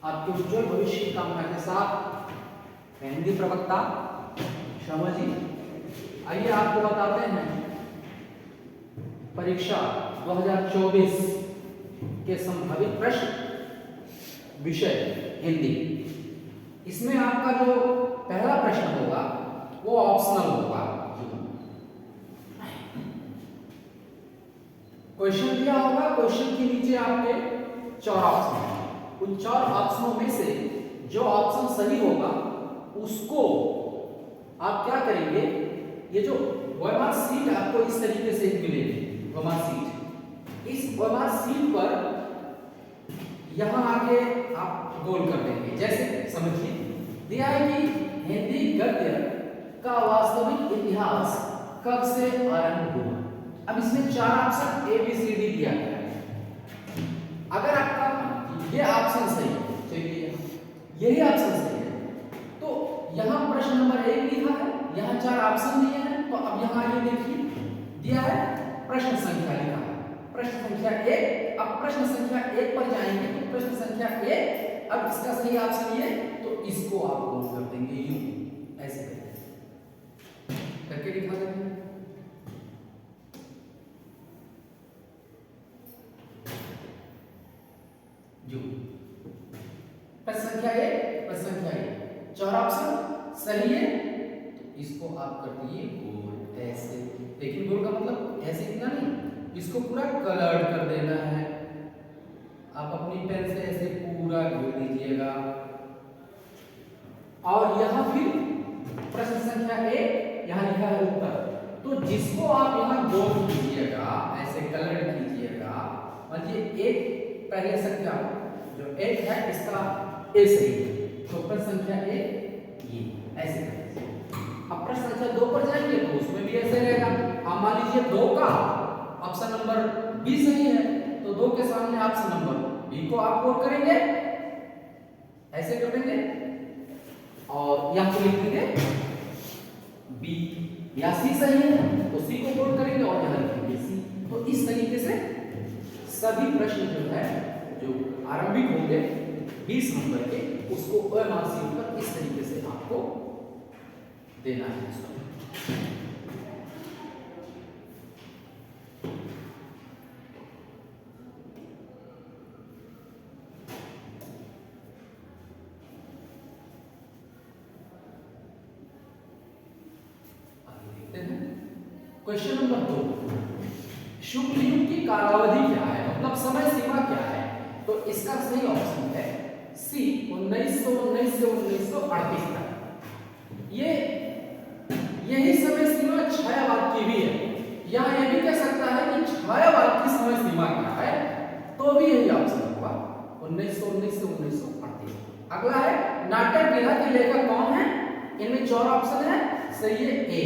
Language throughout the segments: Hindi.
आपके उज्जवल भविष्य की कामना के साथ हिंदी प्रवक्ता शर्मा जी, आइए आपको बताते हैं परीक्षा 2024 के संभावित प्रश्न विषय हिंदी। इसमें आपका जो पहला प्रश्न होगा वो ऑप्शनल होगा। क्वेश्चन दिया होगा, क्वेश्चन के नीचे आपके 4 ऑप्शन हैं। उन 4 ऑप्शनों में से जो ऑप्शन सही होगा उसको आप क्या करेंगे, ये जो ओएमआर शीट आपको इस तरीके से मिलेगी, ओएमआर शीट, इस ओएमआर शीट पर यहां आके आप गोल कर देंगे। जैसे समझिए दिया है कि हिंदी गद्य का वास्तविक इतिहास कब से आरंभ हुआ। अब इसमें 4 option A B C D दिया गया है। अगर आपका ये ऑप्शन सही है, चलिए यही ऑप्शन सही है, तो यहां प्रश्न नंबर 1 लिखा है, यहां 4 ऑप्शन दिए हैं, तो अब यहां ये देखिए दिया है प्रश्न संख्या लिखा है, प्रश्न संख्या 1। अब प्रश्न संख्या 1 पर जाएंगे तो प्रश्न संख्या 1, अब इसका सही ऑप्शन ये, तो इसको आप गोल कर देंगे यूं, ऐसे करके दिखा देंगे। प्रश्न संख्या 1, प्रश्न संख्या 1, 4 ऑप्शन सही है, तो इसको आप कर दिए गोल ऐसे। लेकिन गोल का मतलब ऐसे इतना नहीं, इसको पूरा कलर्ड कर देना है। आप अपनी पेन से ऐसे पूरा घेर दीजिएगा। और यहां फिर प्रश्न संख्या 1 यहां लिखा है उत्तर, तो जिसको आप यहां गोल कीजिएगा, ऐसे कलर्ड कीजिएगा, मानिए एक पहले संख्या जो 1 है इसका ए सही है, तो प्रश्न संख्या 1 ये ऐसे करेंगे। अब प्रश्न संख्या 2 पर जाएंगे तो उसमें भी ऐसे रहेगा। अब मान लीजिए 2 का ऑप्शन नंबर बी सही है, तो 2 के सामने ऑप्शन नंबर बी को आप कोड करेंगे, ऐसे कर देंगे और यहां पर लिख देंगे बी, या सी सही है तो सी को कोड करेंगे और यहां लिखेंगे सी। तो इस तरीके से सभी प्रश्न जो है जो आरंभिक होंगे 20 नंबर के, उसको ओएमआर शीट पर इस तरीके से आपको देना है। आगे देखते हैं क्वेश्चन नंबर 2, शुक्ल युग की कालावधि क्या है, मतलब समय सीमा क्या है। तो इसका सही ऑप्शन है सी, 1919 से 1938 तक। यही समय सीमा छायावाद की भी है, या ये भी कह सकता है कि छायावाद की समय सीमा क्या है, तो भी यही ऑप्शन होगा 1919 से 1938। अगला है नाटक गिरह के लेखक कौन है। इनमें 4 ऑप्शन है, सही है ए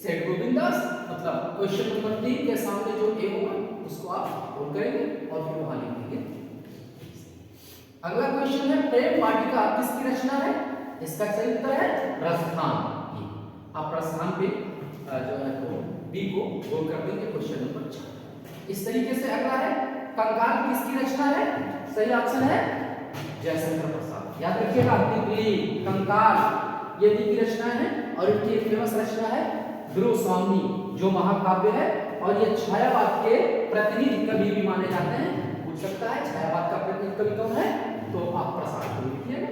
सेठ गोविंद दास, मतलब क्वेश्चन नंबर 3 के सामने जो ए होगा उसको आप गोल करेंगे और फिर वहां लिखेंगे। अगला क्वेश्चन है प्रेम वाटिका किसकी रचना है। इसका सही उत्तर है प्रस्थान। आप प्रस्थान पे जो है तो बी को गोल कर देंगे, क्वेश्चन नंबर 4। इस तरीके से अगला है कंकाल किसकी रचना है। सही ऑप्शन है जयशंकर प्रसाद। याद रखिएगा तितली, कंकाल ये इनकी रचना है और इनकी एक फेमस रचना है ध्रुव स्वामी जो महाकाव्य है, और ये छायावाद के प्रतिनिधि कवि भी माने जाते हैं। पूछ सकता है छायावाद का प्रतिनिधि कवि कौन है, तो आप प्रसाद को लिखिएगा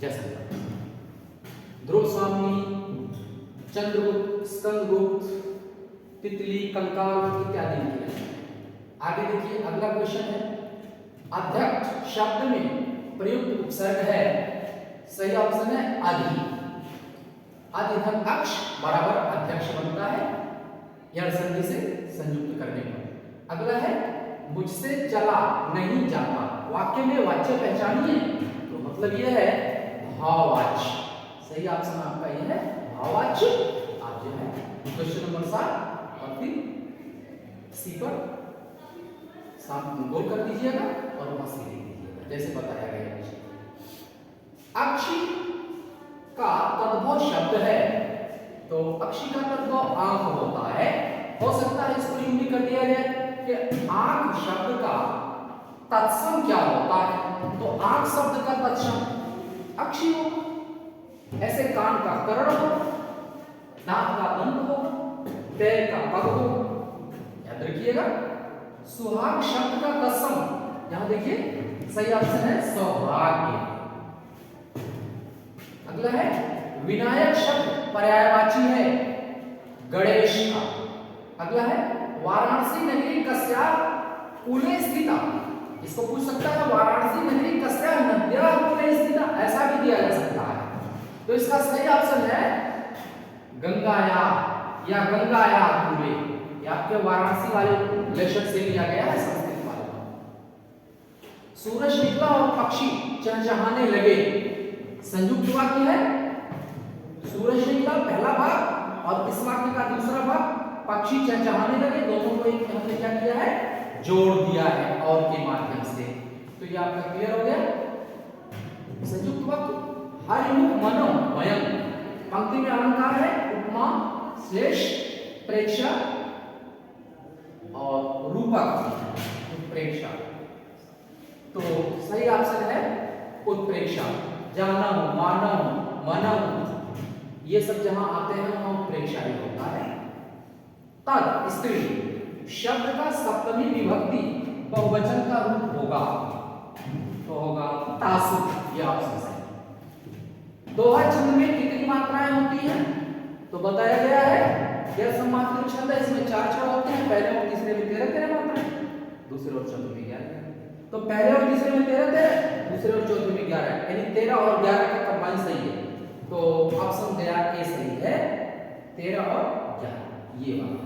जयशंकर, ध्रुव स्वामी, चंद्रगुप्त, स्कंदगुप्त, तितली, कंकाल इत्यादि लिखिए। आगे देखिए अगला क्वेश्चन है अध्यक्ष शब्द में प्रयुक्त उपसर्ग है। सही ऑप्शन है अधि। अधि अक्ष बराबर अध्यक्ष बनता है यह संधि से संयुक्त करने पर। अगला है मुझसे चला नहीं जाता, वाक्य में वाच्य पहचानिए, तो मतलब यह है भाववाच्य। सही ऑप्शन आपका यह है भाववाच्य। आप जो है क्वेश्चन नंबर 7 और फिर सी पर 7 गोल कर दीजिएगा और वहां सी लिख दीजिएगा जैसे बताया गया है। अक्षी का तद्भव शब्द है, तो अक्षी का तद्भव आंख होता है। हो सकता है इसको यूं भी कर दिया जाए कि आंख शब्द का तत्सम क्या होता है? तो आंख शब्द का तत्सम अक्षी हो, ऐसे कान का कर्ण हो, नाक का दंत हो, पैर का पग हो। याद रखिएगा। सुहाग शब्द का तत्सम, यहां देखिए सही ऑप्शन है सौभाग्य। अगला है विनायक शब्द पर्यायवाची है गणेश का। अगला है वाराणसी नगरी कस्या कूले स्थिता। इसको पूछ सकता है वाराणसी नगरी कस्या नद्या कूले स्थिता, ऐसा भी दिया जा सकता है। तो इसका सही ऑप्शन है गंगाया या गंगाया कूले। ये आपके वाराणसी वाले लेक्चर से लिया गया है, संस्कृत वाला। सूरज निकला और पक्षी चहचहाने लगे, संयुक्त वाक्य है। सूरज निकला पहला भाग और इस वाक्य का दूसरा भाग पक्षी चहचहाने लगे, दोनों को एक हमने क्या किया है, जोड़ दिया है और के माध्यम से। तो ये आपका क्लियर हो गया। संयुक्त वाक्य हरिमुख मनो वयम, पंक्ति में अलंकार है उपमा श्लेष प्रेक्षा और रूपक उत्प्रेक्षा। तो सही ऑप्शन है उत्प्रेक्षा। जानव मानव मनव ये सब जहां आते हैं वहां उत्प्रेक्षा ही होता है। तद स्त्री शब्द का सप्तमी विभक्ति बहुवचन का रूप होगा, तो होगा तासु। ये ऑप्शन है। दोहा छंद में कितनी मात्राएं होती हैं? तो बताया गया है यह सम्मात्रिक छंद है, इसमें 4 छंद होते हैं। पहले और तीसरे में 13 मात्राएं, दूसरे और चौथे में 11। तो पहले और तीसरे में 13, दूसरे और चौथे में 11, यानी 13 और 11 का कंबाइन सही है। तो ऑप्शन गया ए सही है, 13 और 11 ये वाला,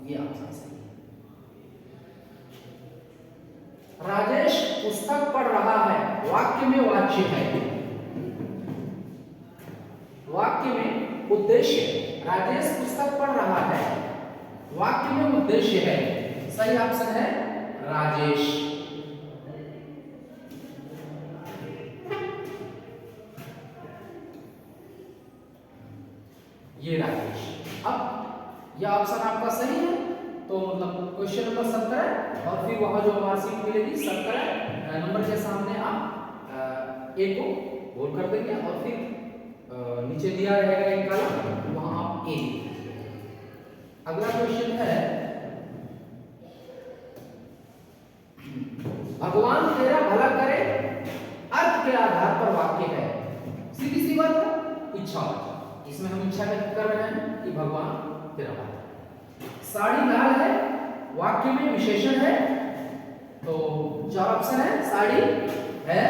ये ऑप्शन सही है। राजेश पुस्तक पढ़ रहा है, वाक्य में वाच्य है, वाक्य में उद्देश्य। राजेश पुस्तक पढ़ रहा है, वाक्य में उद्देश्य है, सही ऑप्शन है राजेश। ये राजेश। अब यह ऑप्शन आपका सही है, तो मतलब क्वेश्चन नंबर 17 और फिर वहां जो हमारी सीट मिलेगी 17 नंबर के सामने आप ए को होल्ड कर देंगे और फिर नीचे दिया रहेगा एक कॉलम, वहां आप ए। अगला क्वेश्चन है भगवान तेरा भला करे, अर्थ के आधार पर वाक्य है। सीधी सी बात है, इच्छा। इसमें हम इच्छा व्यक्त कर रहे हैं कि भगवान तेरा भला। साड़ी लाल है, वाक्य में विशेषण है, तो 4 ऑप्शन है साड़ी है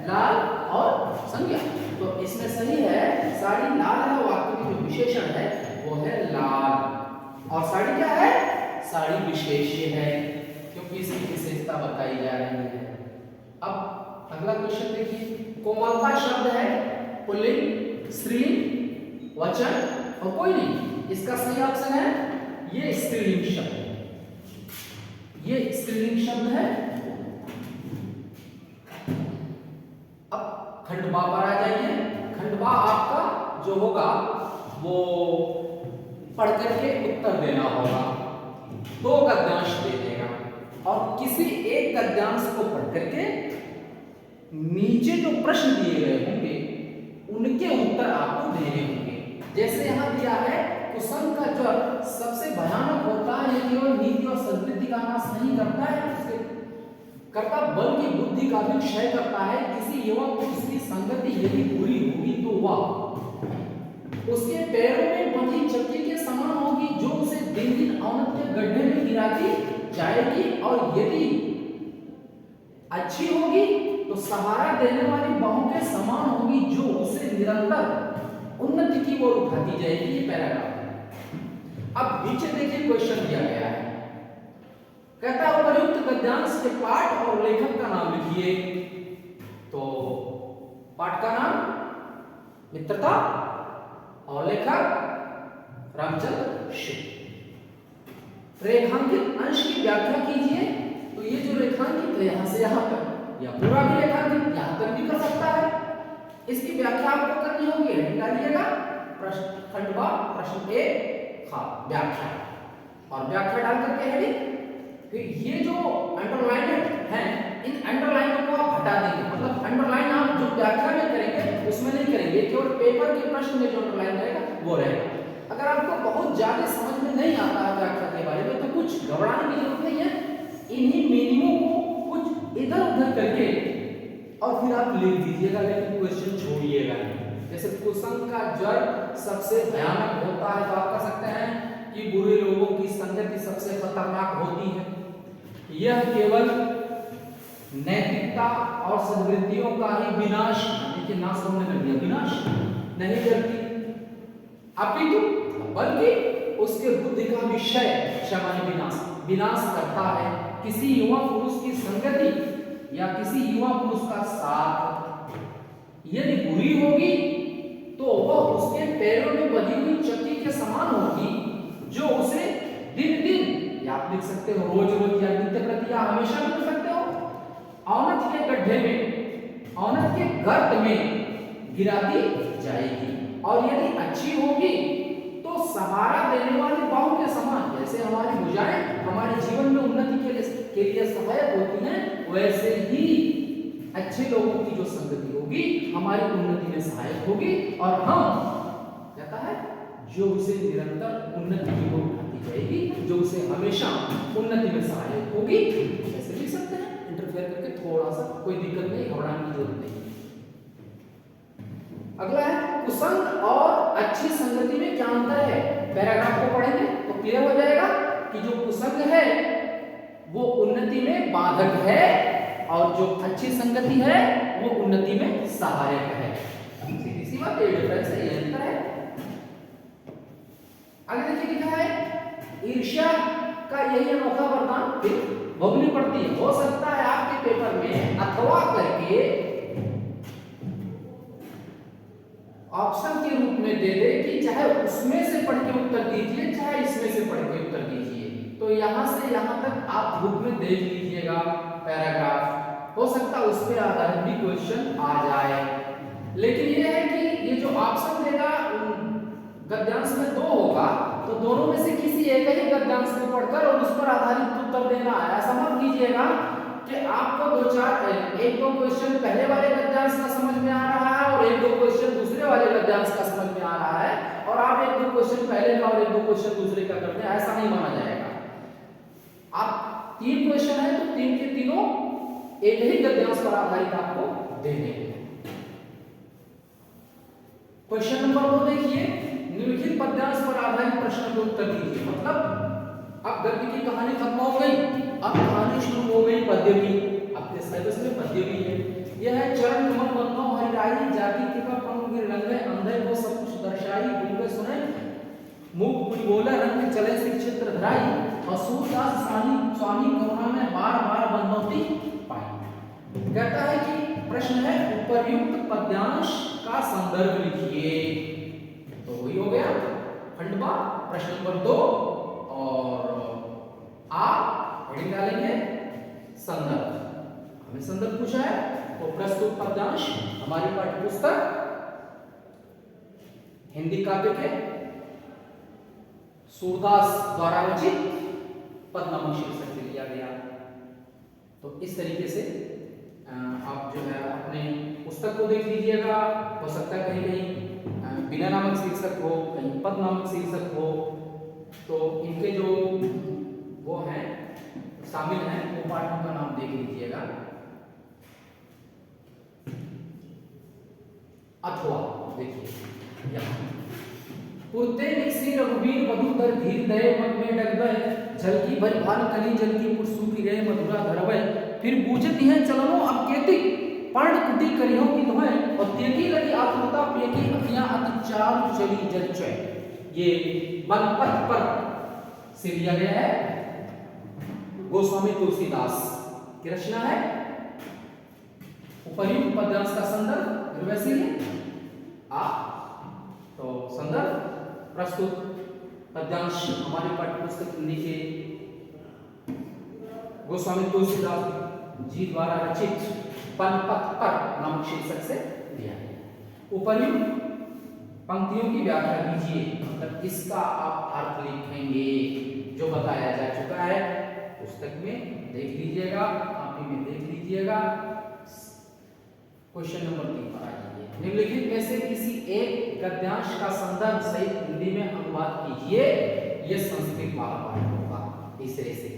लाल और संज्ञा। तो इसमें सही है साड़ी लाल है, वाक्य में जो विशेषण है वो है लाल। और साड़ी क्या है? साड़ी विशेष्य है क्योंकि इसकी विशेषता बताई जा रही है। अब अगला क्वेश्चन देखिए, कोमलता शब्द है पुल्लिंग स्त्रीलिंग वचन और कोई नहीं। इसका सही ऑप्शन है ये स्त्रीलिंग शब्द है, ये स्त्रीलिंग शब्द है। अब खंडवा पर आ जाइए। खंडवा आपका जो होगा वो पढ़ करके उत्तर देना होगा, 2 गद्यांश दे देगा और किसी एक गद्यांश को पढ़ करके नीचे जो प्रश्न दिए गए होंगे उनके उत्तर आपको देने होंगे। जैसे यहां दिया है कुसंग का ज्वर सबसे भयानक होता है, केवल नीति और संस्कृति का नाश नहीं करता है, उसके करता बल्कि बुद्धि का भी क्षय करता है। किसी युवक को इसकी संगति यदि बुरी हुई तो वह उसके पैरों में बंधी चक्की के समान होगी जो उसे दिन दिन अवनत के गड्ढे में गिराती जाएगी, और यदि अच्छी होगी तो सहारा देने वाली बाहों के समान होगी जो उसे निरंतर उन्नति की ओर उठाती जाएगी। ये पैराग्राफ है। अब नीचे देखिए क्वेश्चन दिया गया है, कहता है उपयुक्त गद्यांश के पाठ और लेखक का नाम लिखिए। तो पाठ का नाम मित्रता और लेखक रामचंद्र शुक्ल। रेखांकित अंश की व्याख्या कीजिए। तो ये जो रेखांकित है यहां से यहां तक या पूरा भी रेखांकित यहां तक भी कर सकता है, इसकी व्याख्या आपको करनी होगी। हेडिंग डालिएगा प्रश्न खंडवा प्रश्न ए व्याख्या, और व्याख्या डाल करके हेडिंग। फिर ये जो अंडरलाइनेड है इन अंडरलाइन को आप हटा देंगे, मतलब अंडरलाइन आप जो व्याख्या में करेंगे उसमें नहीं करेंगे, केवल पेपर के प्रश्न में जो अंडरलाइन रहेगा वो रहेगा। अगर आपको बहुत ज्यादा समझ में नहीं आता है व्याख्या के बारे में तो कुछ घबराने की जरूरत नहीं है, इन्हीं मीनिंगों को कुछ इधर उधर करके और फिर आप लिख दीजिएगा, लेकिन क्वेश्चन छोड़िएगा नहीं। जैसे कुसंग का जड़ सबसे भयानक होता है तो आप कह सकते हैं कि बुरे लोगों की संगति सबसे खतरनाक होती है, यह केवल नैतिकता और सद्वृत्तियों का ही विनाश, देखिए नाश होने लग गया, विनाश नहीं करती अपितु बल्कि उसके बुद्धि का विषय क्षमानी विनाश करता है। किसी युवा पुरुष की संगति या किसी युवा पुरुष का साथ यदि बुरी होगी तो वह उसके पैरों में बधी हुई चक्की के समान होगी, जो उसे दिन दिन, या आप लिख सकते हो रोज रोज या नित्य प्रति या हमेशा भी लिख सकते हो, औनत के गड्ढे में, औनत के गर्त में गिराती जाएगी। और यदि अच्छी होगी तो सहारा देने वाली बाहु के समान, जैसे हमारी भुजाएं हमारे जीवन में उन्नति के लिए सहायक होती हैं, वैसे ही अच्छे लोगों की जो संगति होगी हमारी उन्नति में सहायक होगी, और हम कहता है जो उसे निरंतर उन्नति की ओर उठाती जाएगी, जो उसे हमेशा उन्नति में सहायक होगी। ऐसे लिख सकते हैं इंटरफेयर करके, थोड़ा सा कोई दिक्कत नहीं, घबराने की जरूरत नहीं। अगला है कुसंग और अच्छी संगति में क्या अंतर है। पैराग्राफ को पढ़ेंगे तो क्लियर हो जाएगा कि जो कुसंग है वो उन्नति में बाधक है और जो अच्छी संगति है वो उन्नति में सहायक है। सीधी सी बात, ये डिफरेंस है, ये अंतर है। आगे देखिए लिखा है ईर्ष्या का यही अनोखा वरदान फिर भोगनी पड़ती है। हो सकता है आपके पेपर में अथवा करके ऑप्शन के रूप में दे दे कि चाहे उसमें से पढ़ के उत्तर दीजिए चाहे इसमें से पढ़ के उत्तर दीजिए, तो यहां से यहां तक आप बुक में देख लीजिएगा पैराग्राफ, हो सकता है उस पर आधारित भी क्वेश्चन आ जाए। लेकिन यह है कि ये जो ऑप्शन देगा गद्यांश में दो होगा तो दोनों में से किसी एक ही गद्यांश को पढ़कर और उस पर आधारित उत्तर देना है। ऐसा मत कीजिएगा कि आपको एक दो क्वेश्चन पहले वाले गद्यांश का समझ में आ रहा है और एक दो क्वेश्चन दूसरे वाले गद्यांश का समझ में आ रहा है, और आप एक दो क्वेश्चन पहले का और एक दो क्वेश्चन दूसरे का करते हैं, ऐसा नहीं माना जाएगा। आप तीन क्वेश्चन है तो तीन के तीनों एक ही गद्यांश पर आधारित आपको देने हैं। क्वेश्चन नंबर 2 देखिए, निम्नलिखित पद्यांश पर आधारित प्रश्न का उत्तर दीजिए। मतलब अब गद्य की कहानी खत्म हो गई, अब कहानी शुरू हो गई पद्य की। अपने सिलेबस में पद्य भी है। यह है चरण कमल बंधो हरिराई जाति कृपा पंग गिरलंगे अंधे को सब कुछ दर्शाई गूंगे सुने मुख कुछ बोला रंग चले से क्षेत्र धराई असूरदास स्वामी करुणा में बार बार बंधोती पाई। कहता है कि प्रश्न है उपर्युक्त पद्यांश का संदर्भ लिखिए। तो वही हो गया खंडवा प्रश्न नंबर 2, और आप हेडिंग डालेंगे संदर्भ। हमें संदर्भ पूछा है तो प्रस्तुत पद्यांश हमारी पाठ्यपुस्तक हिंदी काव्य के सूरदास द्वारा रचित पद नामक शीर्षक से लिया गया। तो इस तरीके से आप जो है अपने पुस्तक को देख लीजिएगा। हो सकता है कहीं कहीं बिना नामक शीर्षक हो, कहीं पद नामक शीर्षक हो, तो इनके जो वो हैं शामिल हैं वो पाठों का नाम देख लीजिएगा। अथवा देखिए पुरते निकसी रघुवीर मधुकर धीर दय मन में डग गए झलकी भर भान कली जल की पुरसुकी रहे मधुरा धरवे फिर बूझती है चलनो अब केती पर्ण कुटी करियों की तुम्हें और तेकी लगी आतुरता पेकी अखियां अति चारु चली जल चय। ये बनपथ पर से लिया गया है, गोस्वामी तुलसीदास की रचना है। उपर्युक्त पद्यांश का संदर्भ वैसे ही तो संदर्भ प्रस्तुत पद्यांश हमारी पाठ्यपुस्तक हिंदी के गोस्वामी तुलसीदास जी द्वारा रचित बनपथ पर नामक शीर्षक से दिया गया। उपर्युक्त पंक्तियों की व्याख्या कीजिए, मतलब इसका आप अर्थ लिखेंगे जो बताया जा चुका है पुस्तक में देख लीजिएगा। आप कॉपी में देख लीजिएगा। क्वेश्चन नंबर 3 पर आ जाइए। निम्नलिखित में से किसी एक गद्यांश का संदर्भ सहित हिंदी में अनुवाद कीजिए। यह संस्कृत वाला पाठ होगा। तीसरे से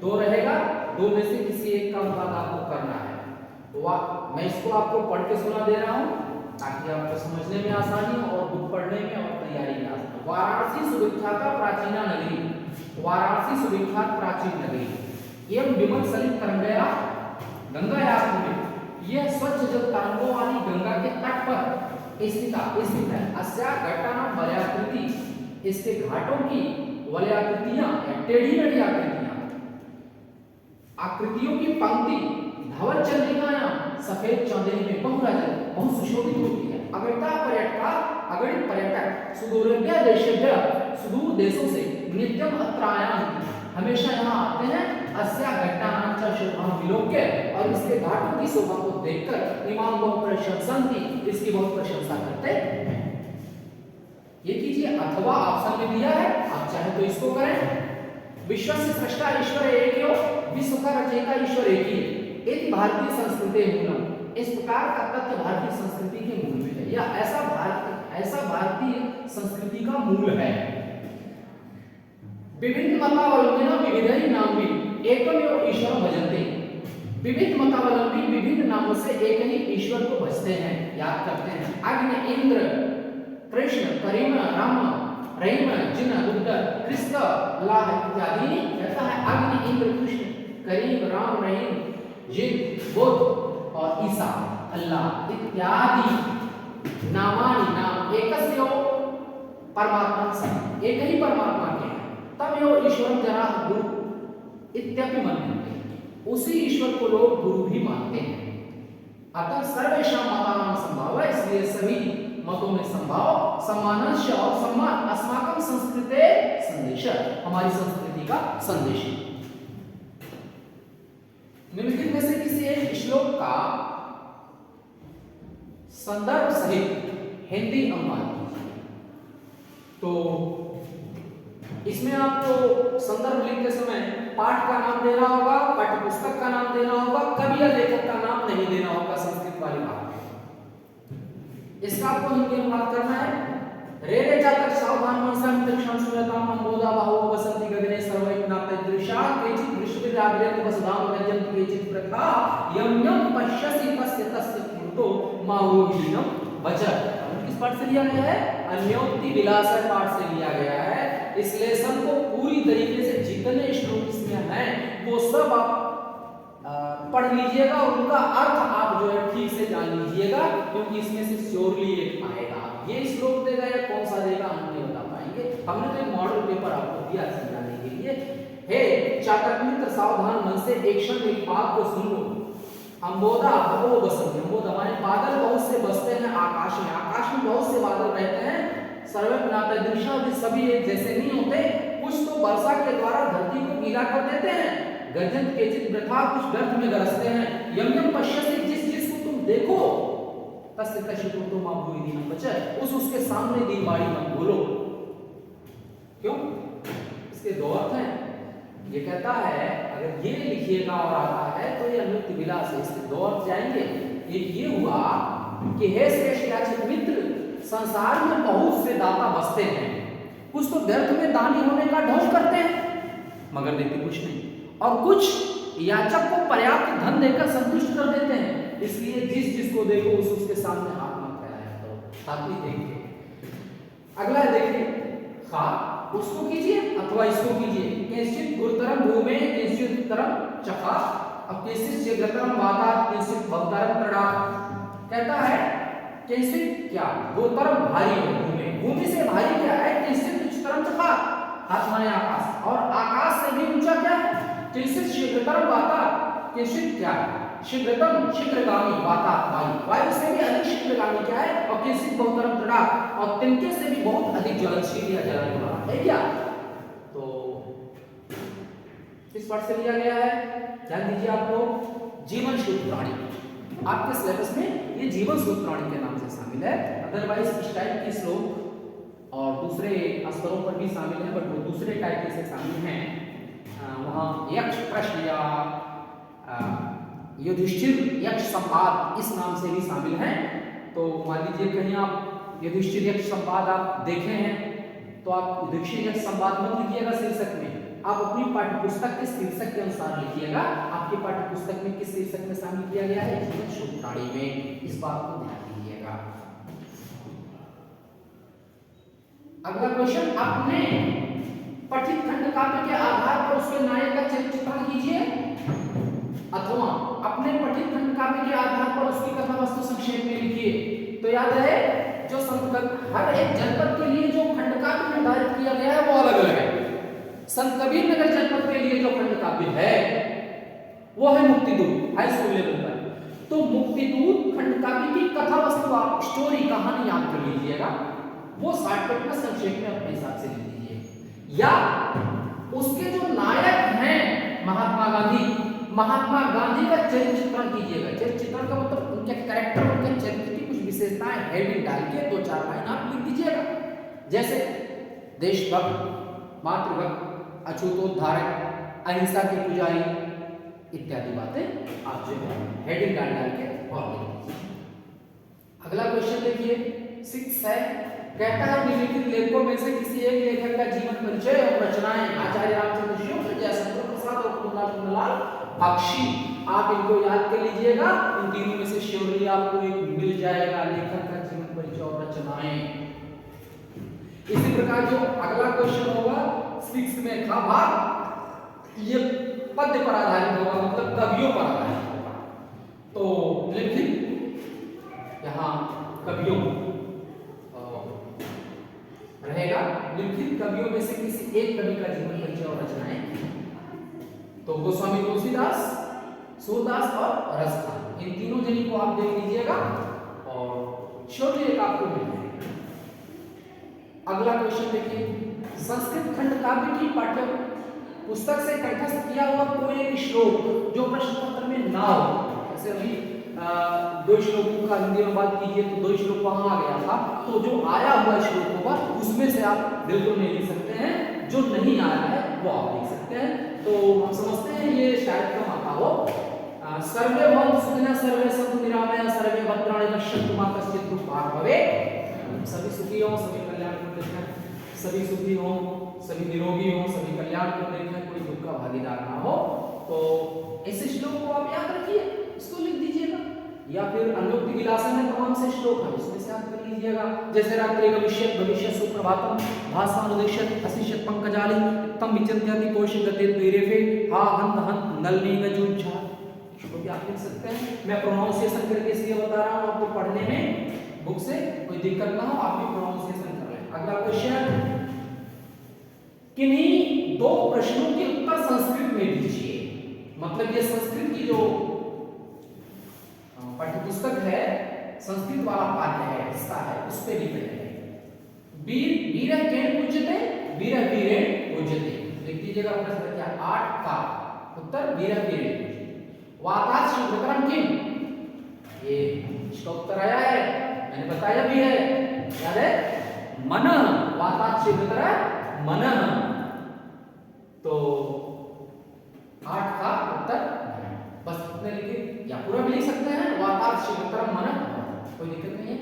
2 रहेगा, 2 में से किसी एक का अनुवाद आपको करना है। मैं इसको आपको पढ़ के सुना दे रहा हूँ ताकि आपको समझने में आसानी हो और बुक पढ़ने में और तैयारी में आसानी। वाराणसी सुविख्यात प्राचीना नगरी, वाराणसी सुविख्यात प्राचीन नगरी एवं विमल सलित तरंगया गंगायाम में यह स्वच्छ जल तरंगों वाली गंगा के तट पर स्थित है। अस्या घटानां वलयाकृति, इसके घाटों की वलयाकृतियां या टेढ़ी मेढ़ी आकृतियों की पंक्ति धवल चंद्रिकायां सफेद चांदनी में बहुत सुशोभित होती है। अगणित पर्यटक सुदूर देशों से नित्यम अत्र आयान्ति, हमेशा यहाँ आते हैं। अस्या घट्टानां च शोभां विलोक्य, और इसके घाटों की शोभा को देखकर इमाम बहुत प्रशंसन्ति, इसकी बहुत प्रशंसा करते हैं। ये कीजिए, अथवा ऑप्शन में दिया है, आप चाहे तो इसको करें। विश्व से सृष्टा ईश्वर एक हो, विश्व का रचयिता ईश्वर एक ही है। एक भारतीय संस्कृति मूलम, इस प्रकार का तथ्य भारतीय संस्कृति के मूल में है, या ऐसा भारतीय संस्कृति का मूल है। विभिन्न मतावलंबिना विविधै नाम्नि एकमेव ईश्वरं भजन्ते, विविध मतावलंबी विभिन्न नामों से एक ही ईश्वर को भजते हैं, याद करते हैं। अग्नि, इंद्र, कृष्ण, करीम, राम, रहीम, जिन, बुद्ध, क्रिस्त, अल्लाह इत्यादि। कहता है अग्नि, इंद्र, कृष्ण, करीम, राम, रहीम, जिन, बुद्ध और ईसा, अल्लाह इत्यादि नामानि, नाम एकस्य परमात्मा से, एक ही परमात्मा के हैं। तब यो ईश्वरं जनाः गुरु इत्यपि मन्यन्ते, उसी ईश्वर को लोग गुरु भी मानते हैं। अतः सर्वेषां मतानां संभाव, इसलिए सभी मतों में संभाव, सम्मानस्य और सम्मान अस्माकं संस्कृते संदेश, हमारी संस्कृति का संदेश है। निम्नलिखित में से किसी एक श्लोक का संदर्भ सहित हिंदी अनुवाद कीजिए। तो इसमें आपको संदर्भ लिखते समय पाठ का नाम देना होगा, पाठ्य पुस्तक का नाम देना होगा, कवि या लेखक का नाम नहीं देना होगा संस्कृत वाली बात में। इसका आपको हिंदी अनुवाद करना है। रे रे जातक सावधान मनसा मित्रक्षण सुयताम अम्बोधा बाहो वसंति गगने सर्वैकनाथ दृशा केचित् वृषभिराग्रयन्ति वसुधाम गजन्ति केचित् प्रथा यं यं पश्यसि तस्य तस्य कृतो माहुहीनम वचः। किस पाठ से लिया गया है? अन्योक्ति विलासर पाठ से लिया गया है। इस लेसन को पूरी तरीके से जितने श्लोक इसमें हैं वो सब आप पढ़ लीजिएगा और उनका अर्थ आप जो है ठीक से जान लीजिएगा, क्योंकि इसमें से श्योरली एक आएगा। ये श्लोक देगा या कौन सा देगा हम नहीं बता पाएंगे। हमने तो एक मॉडल पेपर आपको दिया समझाने के लिए। हे चातक मित्र, सावधान मन से एक क्षण मेरी बात को सुन लो। अम्बोधा बहो बसंती, अम्बोधा माने बादल बहुत से बसते हैं आकाश में, आकाश में बहुत से बादल रहते हैं। सर्वज्ञात दृश्य भी सभी एक जैसे नहीं होते, कुछ तो वर्षा के द्वारा धरती को गीला कर देते हैं। गर्जन केचित् वृथा, कुछ व्यर्थ में गरजते हैं। यम यम पश्यसि, जिस जिस को तुम देखो, तस्य तस्य कृतो माहुहीनम वचः, उसके सामने दिन बाड़ी मत बोलो। क्यों? इसके दो अर्थ हैं। ये कहता है अगर ये लिखिएगा और आता है तो ये अमृत विलास है, इसके दो अर्थ जाएंगे। एक ये हुआ कि हे श्रेष्ठ याचित मित्र, संसार में बहुत से दाता बसते हैं, कुछ तो व्यर्थ में दानी होने का ढोंग करते हैं मगर देते कुछ नहीं, और कुछ याचक को पर्याप्त धन देकर संतुष्ट कर देते हैं। इसलिए जिस जिसको देखो उसके सामने हाथ मत फैलाया करो। साथ ही देखिए अगला देखिए, खा उसको कीजिए अथवा इसको कीजिए। किंचित गुरुतरम भूमे किंचित तरम चखा, अब किंचित शीघ्रतरम वाता किंचित भवतरम तड़ा। कहता है किंचित क्या गुरुतरम भारी है, भूमि भूमि से भारी क्या है, किंचित उच्चतरम चखा, हाथ माने आकाश, और आकाश से भी ऊंचा क्या है, किंचित शीघ्रतरम वाता, किंचित क्या शीघ्रतम शीघ्रगामी वाता, वायु वायु से भी अधिक शीघ्रगामी क्या है, और किंचित बहुतरम तड़ा, और तिनके से भी बहुत अधिक ज्वलनशील या जलाने वाला है क्या। तो किस पाठ से लिया गया है ध्यान दीजिए आप लोग। जीवन सूत्र प्राणी, आपके सिलेबस में ये जीवन सूत्र प्राणी के नाम से शामिल है। अदरवाइज इस टाइप के श्लोक और दूसरे स्तरों पर भी शामिल है, बट वो दूसरे टाइप के से शामिल हैं। वहाँ यक्ष प्रश्न या युधिष्ठिर यक्ष संवाद इस नाम से भी शामिल हैं। तो मान लीजिए कहीं आप युधिष्ठिर यक्ष संवाद आप देखे हैं तो आप युधिष्ठिर यक्ष संवाद मत लिखिएगा शीर्षक में, आप अपनी पाठ्यपुस्तक के शीर्षक के अनुसार लिखिएगा। आपके पाठ्यपुस्तक में किस शीर्षक में शामिल किया गया है? जीवन शोधटाणी में। इस बात को ध्यान दीजिएगा। अगला क्वेश्चन, अपने पठित खंड काव्य के आधार पर उसके नायक का चित्रण कीजिए, अथवा अपने पठित खंड काव्य के आधार पर उसकी कथा वस्तु संक्षेप में लिखिए। तो याद रहे जो हर एक जनपद के लिए जो खंड काव्य निर्धारित किया गया है वो अलग अलग है। संत कबीर नगर जनपद के लिए जो खंड काव्य है वो है मुक्तिदूत, हाई स्कूल लेवल पर। तो मुक्तिदूत खंड काव्य की कथा वस्तु आप स्टोरी कहानी याद कर लीजिएगा, वो शॉर्टकट में संक्षेप में अपने हिसाब से लिख दीजिए। या उसके जो नायक हैं महात्मा गांधी का चरित्र चित्रण कीजिएगा। चरित्र चित्रण का मतलब उनके कैरेक्टर, उनके चरित्र की कुछ विशेषताएं हेडिंग डाल के 2-4 लाइन आप लिख दीजिएगा। जैसे देशभक्त, मातृभक्त, अछूतोद्धारक, अहिंसा के पुजारी इत्यादि बातें आप जो है हेडिंग डाल के और लिख दीजिए। अगला क्वेश्चन देखिए 6 है, कहता है निम्नलिखित लेखकों में से किसी एक लेखक का जीवन परिचय और रचनाएं आचार्य रामचंद्र शिव, जयशंकर प्रसाद और कुंदलाल बख्शी। आप इनको याद कर लीजिएगा, इन तीनों में से श्योरली आपको एक मिल जाएगा लेखक का जीवन परिचय और रचनाएं। इसी प्रकार जो अगला क्वेश्चन होगा 6 में का भाग, ये पद्य पर आधारित होगा, मतलब कवियों पर आधारित होगा। तो लिखित यहाँ कवियों रहेगा, लिखित कवियों में से किसी एक कवि का जीवन परिचय और रचनाएं। तो गोस्वामी तुलसीदास, सूरदास और रसखान, इन तीनों जनी को आप देख लीजिएगा और श्योरली एक आपको मिल जाएगा। अगला क्वेश्चन देखिए, संस्कृत खंड काव्य की पाठ्य पुस्तक से कंठस्थ किया हुआ कोई एक श्लोक जो प्रश्न पत्र में ना हो। जैसे अभी 2 श्लोकों का हिंदी में बात कीजिए तो 2 श्लोक वहां आ गया था, तो जो आया हुआ श्लोक होगा उसमें से आप बिल्कुल नहीं लिख सकते हैं, जो नहीं आया है वो आप लिख सकते हैं। तो हम समझते हैं ये शायद कम आता हो। सर्वे भवन्तु सुखिनः सर्वे सन्तु निरामया सर्वे भद्राणि पश्यन्तु मा कश्चित् दुःखभाग् भवेत्। सभी सुखी हों, सभी कल्याण को देखें, सभी सुखी हों, सभी निरोगी हों, सभी कल्याण को देखें, कोई दुख का भागीदार ना हो। तो ऐसे श्लोक को आप याद रखिए, इसको लिख दीजिएगा। या फिर अन्योक्ति विलासन में तमाम से श्लोक है, उसमें से आप कर लीजिएगा। जैसे रात्रि भविष्यत् भविष्यत् सुप्रभातम भास्वानुदिश्यत् असिष्यत् पंकजाली तम विचिन्त्यति कौशिकगते द्वैरेफे हा हंत हंत नलिनीगजुज्झा। इसको भी आप लिख सकते हैं। मैं प्रोनाउंसिएशन करके इसलिए बता रहा हूं, आपको पढ़ने में बुक से कोई दिक्कत ना हो, आप भी प्रोनाउंसिएशन कर लें। अगला क्वेश्चन, किन्हीं 2 प्रश्नों के उत्तर संस्कृत में दीजिए। मतलब ये संस्कृत की जो पाठ्यपुस्तक है, संस्कृत वाला पाठ्य है, हिस्सा है, उस पे लिख रहे हैं। वीरः केन पूज्यते, वीरः वीरेण पूज्यते। लिख दीजिएगा प्रश्न संख्या 8 का उत्तर वीरः वीरेण पूज्यते। वातात् शीघ्रतरं किम, ये इसका उत्तर आया है, मैंने बताया भी है, याद है, मनः। वातात् शीघ्रतरं मनः। तो 8 का उत्तर बस इतने लिखिए, या पूरा भी लिख सकते हैं, वातात् शीघ्रतरं मनः, कोई दिक्कत नहीं है।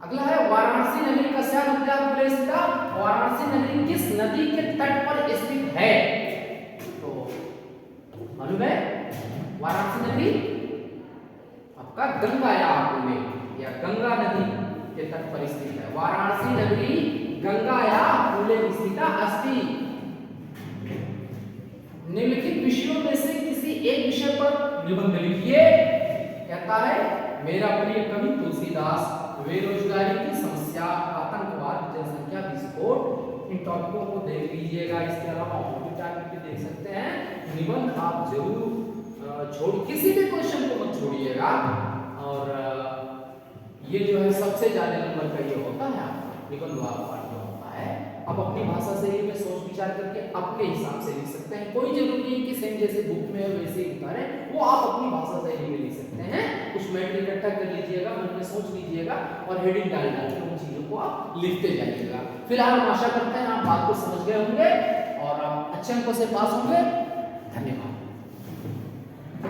अगला है वाराणसी नगरी कस्या नद्याः कूले स्थिता। वाराणसी नगरी किस नदी के तट पर स्थित है? तो मालूम है, वाराणसी नगरी आपका गंगा या कूले या गंगा नदी के तट पर स्थित है। वाराणसी नगरी गंगा या कूले स्थिता अस्ति। निम्नलिखित विषयों में से किसी एक विषय पर निबंध लिखिए। कहता है मेरा प्रिय कवि तुलसीदास, बेरोजगारी की समस्या, आतंकवाद, जनसंख्या विस्फोट, इन टॉपिकों को देख लीजिएगा। इसके अलावा और भी टॉपिक भी देख सकते हैं। निबंध आप जरूर छोड़, किसी भी क्वेश्चन को मत छोड़िएगा। और ये जो है सबसे ज्यादा नंबर का ये होता है आपका निबंध वाला पाठ होता है। आप अपनी भाषा से ही में सोच विचार करके अपने हिसाब से लिख सकते हैं। कोई जरूरी नहीं कि सेम जैसे बुक में है वैसे ही उतारें, वो आप अपनी भाषा से ही में लिख सकते हैं। कुछ मैटर इकट्ठा कर लीजिएगा, मन में सोच लीजिएगा और हेडिंग डाल के उन चीजों को आप लिखते जाइएगा। फिलहाल हम आशा करते हैं आप बात को समझ गए होंगे और आप अच्छे अंकों से पास होंगे। धन्यवाद।